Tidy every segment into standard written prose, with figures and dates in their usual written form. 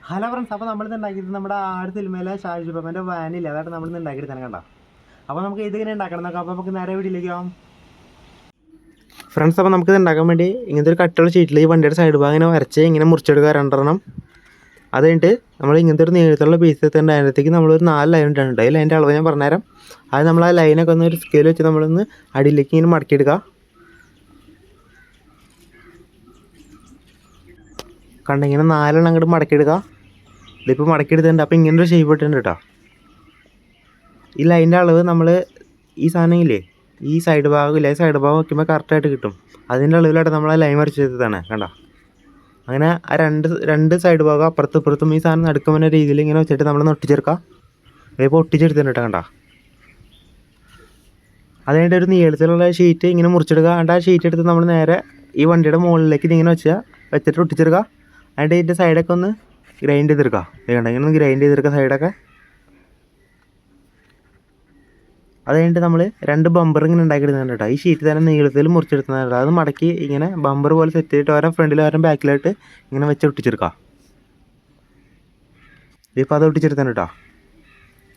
Hello friends, അപ്പോൾ നമ്മളിന്ന് ഉണ്ടാക്കിയത് നമ്മുടെ സിനിമയിലെ ഷാജു പാപ്പൻ്റെ വാനില്ല, അതായിട്ട് നമ്മളിന്ന് ഉണ്ടാക്കിയിട്ട് തന്നെ കണ്ട. അപ്പോൾ നമുക്ക് ഇതിങ്ങനെ ഉണ്ടാക്കണം നോക്കാം. അപ്പോൾ നമുക്ക് നേരെ വീട്ടിലേക്ക് പോകാം. ഫ്രണ്ട്സ്, അപ്പോൾ നമുക്കിത് ഉണ്ടാക്കാൻ വേണ്ടി ഇങ്ങനത്തെ ഒരു കട്ടുള്ള ഷീറ്റിൽ ഈ വണ്ടിയുടെ സൈഡ് ഭാഗം ഇങ്ങനെ വരച്ച് ഇങ്ങനെ മുറിച്ചെടുക്കുക രണ്ടെണ്ണം. അത് കഴിഞ്ഞിട്ട് നമ്മൾ ഇങ്ങനത്തെ ഒരു നീളത്തിലുള്ള പീസ് എത്തേണ്ട അതിനകത്തേക്ക് നമ്മളൊരു 4 ലൈൻ ഇട്ടിട്ടുണ്ട്. അതിൽ അതിൻ്റെ അളവ് ഞാൻ പറഞ്ഞുതരാം. അത് നമ്മൾ ആ ലൈനൊക്കെ ഒന്ന് ഒരു സ്കെയിൽ വെച്ച് നമ്മളൊന്ന് അടിയിലേക്ക് ഇങ്ങനെ മടക്കിയെടുക്കുക. കണ്ടിങ്ങനെ 4 അങ്ങോട്ട് മടക്കിയെടുക്കുക. ഇതിപ്പോൾ മടക്കിയെടുത്തിട്ടുണ്ട്. അപ്പോൾ ഇങ്ങനൊരു ഷേപ്പ് ഇട്ടിട്ടുണ്ട് കേട്ടോ. ഈ ലൈൻ്റെ അളവ് നമ്മൾ ഈ സാധനം ഇല്ലേ, ഈ സൈഡ് ഭാഗം ഇല്ലേ, സൈഡ് ഭാഗം വയ്ക്കുമ്പോൾ കറക്റ്റായിട്ട് കിട്ടും. അതിൻ്റെ അളവിലായിട്ട് നമ്മൾ ആ ലൈൻ വരച്ചെടുത്തതാണ് കണ്ടോ. അങ്ങനെ ആ രണ്ട് സൈഡ് ഭാഗം അപ്പുറത്തും ഇപ്പുറത്തും ഈ സാധനം നടുക്കുമ്പോൾ രീതിയിൽ ഇങ്ങനെ വെച്ചിട്ട് നമ്മൾ ഒട്ടിച്ചെടുക്കുക. ഇതിപ്പോൾ ഒട്ടിച്ചെടുത്തിട്ടുണ്ട് കേട്ടോ കണ്ടോ. അത് കഴിഞ്ഞിട്ട് ഒരു നീളത്തിലുള്ള ഷീറ്റ് ഇങ്ങനെ മുറിച്ചെടുക്കുക. എന്നിട്ട് ആ ഷീറ്റ് എടുത്ത് നമ്മൾ നേരെ ഈ വണ്ടിയുടെ മുകളിലേക്ക് ഇതിങ്ങനെ വെച്ചിട്ട് ഒട്ടിച്ചെടുക്കുക. എന്നിട്ട് ഇതിൻ്റെ സൈഡൊക്കെ ഒന്ന് ഗ്രൈൻഡ് ചെയ്തെടുക്കുക. വേണ്ട ഇങ്ങനെ ഒന്ന് ഗ്രൈൻഡ് ചെയ്തെടുക്കുക സൈഡൊക്കെ. അത് കഴിഞ്ഞിട്ട് നമ്മൾ 2 ബമ്പർ ഇങ്ങനെ ഉണ്ടാക്കിയെടുക്കുന്നുണ്ട് കേട്ടോ. ഈ ഷീറ്റ് തന്നെ നീളത്തിൽ മുറിച്ചെടുക്കുന്നുണ്ട്. അത് മടക്കി ഇങ്ങനെ ബമ്പർ പോലെ സെറ്റ് ചെയ്തിട്ട് ഓരോ ഫ്രണ്ടിൽ ഓരോ ബാക്കിലായിട്ട് ഇങ്ങനെ വെച്ച് ഒട്ടിച്ചെടുക്കുക. ഇതിപ്പോൾ അത് ഒട്ടിച്ചെടുത്തുണ്ട് കേട്ടോ.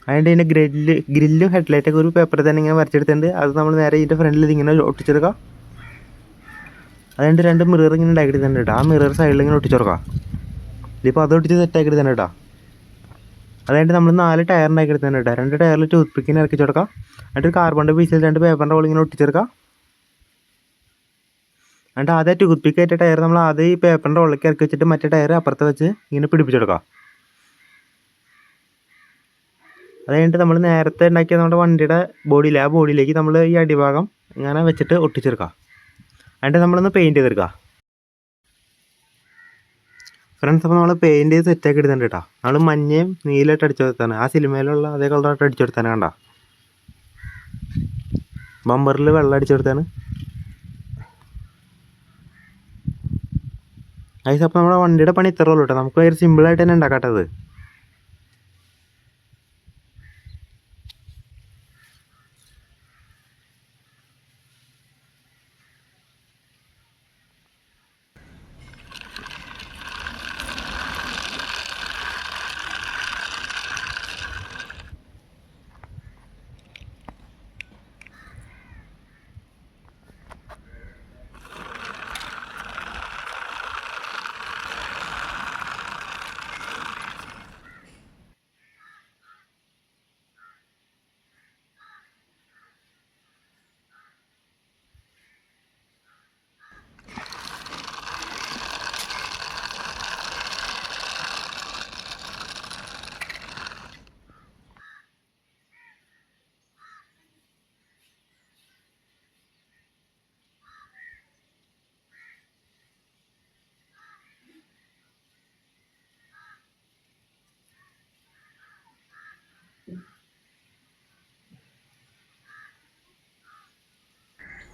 അതിൻ്റെ ഇതിൻ്റെ ഗ്രില്ലും ഹെഡ്ലൈറ്റൊക്കെ ഒരു പേപ്പറിൽ തന്നെ ഇങ്ങനെ വരച്ചെടുത്തിട്ടുണ്ട്. അത് നമ്മൾ നേരെ ഇതിൻ്റെ ഫ്രണ്ടിൽ ഇതിങ്ങനെ ഒട്ടിച്ചെടുക്കുക. അതുകൊണ്ട് 2 മിറർ ഇങ്ങനെ ഉണ്ടാക്കിയെടുത്തിട്ടുണ്ട് കേട്ടോ. ആ മിറർ സൈഡിൽ ഇങ്ങനെ ഒട്ടിച്ചെടുക്കുക. ഇതിപ്പോൾ അത് ഒട്ടിച്ച് സെറ്റാക്കി എടുത്തുണ്ട് കേട്ടോ. അതായത് നമ്മൾ 4 ടയർ ഉണ്ടാക്കിയെടുത്തുണ്ട് കേട്ടോ. 2 ടയറിൽ ടൂത്ത് പിക്കിന് ഇറക്കി കൊടുക്കുക. എന്നിട്ട് കാർബണിൻ്റെ പീസിൽ 2 പേപ്പറിൻ്റെ റോൾ ഇങ്ങനെ ഒട്ടിച്ചെടുക്കുക. എന്നിട്ട് ആദ്യം ടൂത്ത് പിക്ക് ആയിട്ട് ടയർ നമ്മൾ ആദ്യം ഈ പേപ്പറിൻ്റെ റോളിലേക്ക് ഇറക്കി വെച്ചിട്ട് മറ്റേ ടയർ അപ്പുറത്ത് വെച്ച് ഇങ്ങനെ പിടിപ്പിച്ചെടുക്കുക. അത് കഴിഞ്ഞിട്ട് നമ്മൾ നേരത്തെ ഉണ്ടാക്കിയ നമ്മുടെ വണ്ടിയുടെ ബോഡിയിൽ ആ ബോഡിയിലേക്ക് നമ്മൾ ഈ അടിഭാഗം ഇങ്ങനെ വെച്ചിട്ട് ഒട്ടിച്ചെടുക്കുക. എന്നിട്ട് നമ്മളൊന്ന് പെയിൻറ്റ് ചെയ്തെടുക്കുക. ഫ്രണ്ട്സ്, അപ്പോൾ നമ്മൾ പെയിൻറ്റ് ചെയ്ത് സെറ്റാക്കി എടുത്തിട്ടുണ്ട് കേട്ടോ. നമ്മൾ മഞ്ഞയും നീലമായിട്ട് അടിച്ചു കൊടുത്താണ്. ആ സിനിമയിലുള്ള അതേ കളറായിട്ട് അടിച്ചു കൊടുത്താണ് കണ്ടോ. ബമ്പറിൽ വെള്ളം അടിച്ചു കൊടുത്താണ്. ഗൈസ്, അപ്പോൾ നമ്മുടെ വണ്ടിയുടെ പണി ഇത്ര ഉള്ളൂ കേട്ടോ. നമുക്ക് ഭയങ്കര സിമ്പിളായിട്ട് തന്നെ ഉണ്ടാക്കാട്ടത്.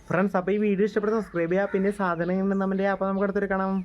ഫ്രണ്ട്സ്, അപ്പോൾ ഈ വീഡിയോ ഇഷ്ടപ്പെടുന്ന സബ്സ്ക്രൈബ് ചെയ്യുക. പിന്നെ സാധനങ്ങൾ നമ്മുടെ അപ്പോൾ നമുക്ക് അടുത്തൊരു കാണാം.